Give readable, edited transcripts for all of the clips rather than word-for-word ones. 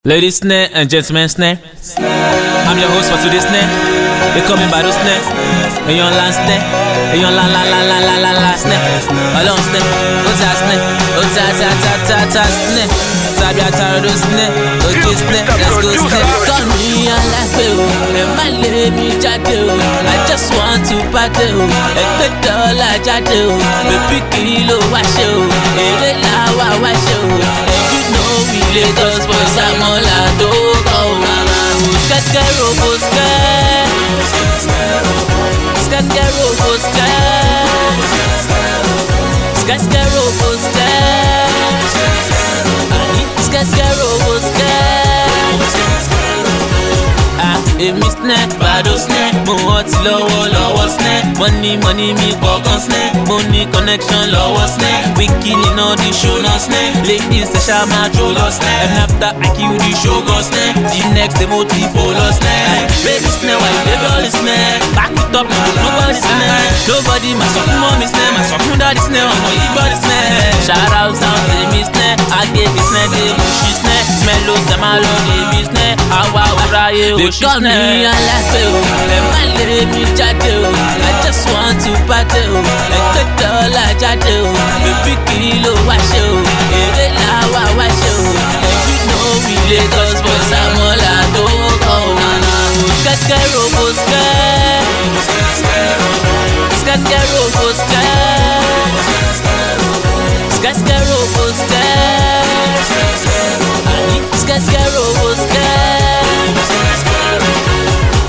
Ladies snare and gentlemen snare, I'm your host for today's snare. They call me Bado snare, Eyan land snare, Eyan la snare, alone snare, Ota snare, Ota snare, Sabia Tarado snare, okay snare, let's go snare. Call me Alape o, má lé mi jáde o, I just want to party o, ẹgbẹ́ dọ́là jáde o, baby kí ló wá ṣe o, èrè làwa wá ṣe o. Lagos boys I'm all I do go Ska robo ska Ska robo ska Ska robo ska Ska robo ska Èmi snare, Bado snare, mo hot lọ́wọ́ snare. Money mi kọ̀ọ̀kan snare, mo ní connection lọ́wọ́ snare. We killing all the show now snare. Ladies say ṣá máa jó lọ snare. And after I kill the show go snare. The next day mo ti fò lọ snare. Baby snare, why you baby all the snare? Back it up, nobody snare. Nobody ma sọ fún mommy snare, ma sọ fún daddy snare. Ọmọ yìí body snare. Shout out sound to me snare. I gave the snare, dey push it snare. Smell lo sẹ́ máa lọ baby snare. Àwa òra yé o ṣí snare. Me Alape o, má lé mi jáde o, I just want to party o, ẹgbẹ́ dọ́là jáde o, baby kí ló wá ṣe o, èrè làwa wá ṣe o, and you know we Lagos boys I'm all I do go. Ska robo ska, ska robo ska, ska robo ska, ska robo ska.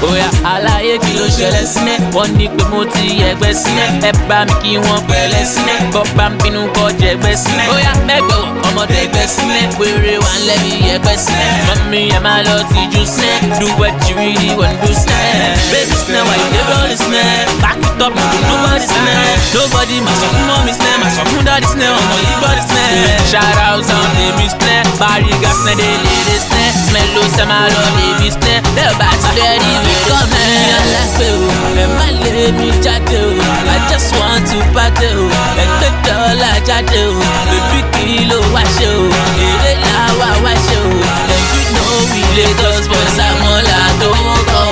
Oya àlàyé kí ló ṣẹlẹ̀ sílẹ̀, wọ́n ní pé mo ti ẹgbẹ́ sílẹ̀, ẹ bá mi kí wọ́n pẹ̀lẹ́ sílẹ̀, bọ́pá ń bínú kọ́ jẹgbẹ́ sílẹ̀. Oya mẹ́gbẹ́ ọmọdé ẹgbẹ́ sílẹ̀, wéré wà ń lẹ́bi ẹgbẹ́ sílẹ̀, mọ́mí ẹ máa lọ tìjú sílẹ̀, do what you really want to do sílẹ̀. Baby sílẹ̀, why you dey roll sílẹ̀, back it up, nobody sílẹ̀, nobody ma sọ fún mọ́mí sílẹ̀, ma sọ fún daddy sílẹ̀, ọmọ yìí gbọ́dọ̀ sílẹ̀. Shout out on Amy sílẹ̀, Bariga sílẹ̀, dey lady sílẹ̀, smell ló sẹ́ máa lọ baby sílẹ̀, tẹ́ bá ti fẹ́ rí mi. Come here, Alape o, má lé mi jáde o, I just want to party o, ẹgbẹ́ dọ́là jáde o, baby kí ló wá ṣe o, èrè làwa wá ṣe o, and you know we Lagos boys I'm all I do go.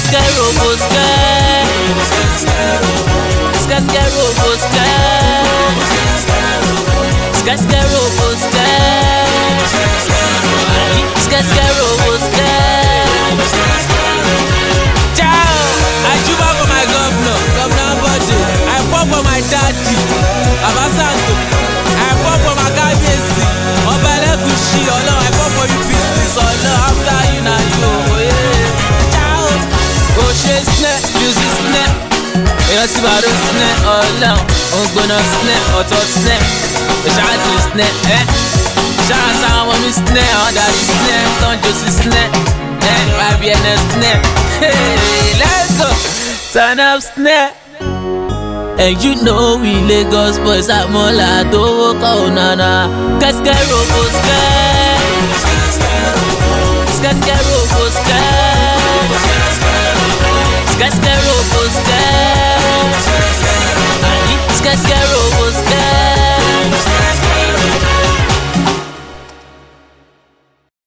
Ska robo ska, ska robo ska, ska robo ska, ska robo ska. For my daddy, Abasanto, I pop for my Kabiyesi, Ọba Elegushi, Ọlọ́run, I pop for you pieces, Ọlọ́run, after you na you, yeah. Ciao. Kò ṣe snare, music snare, èèyàn ti Bado snare, Ọlọ́run, ògbóná snare, ọ̀tọ̀ snare, ìṣáàtì snare, ṣáà sáwọn ọmọ mi snare, àwọn dàbí snare, tọ́jú sí snare, YBN snare, hey, let's go, turn up snare. And you know we Lagos boys I'm all I do go nana. Ska robo ska, ska robo ska.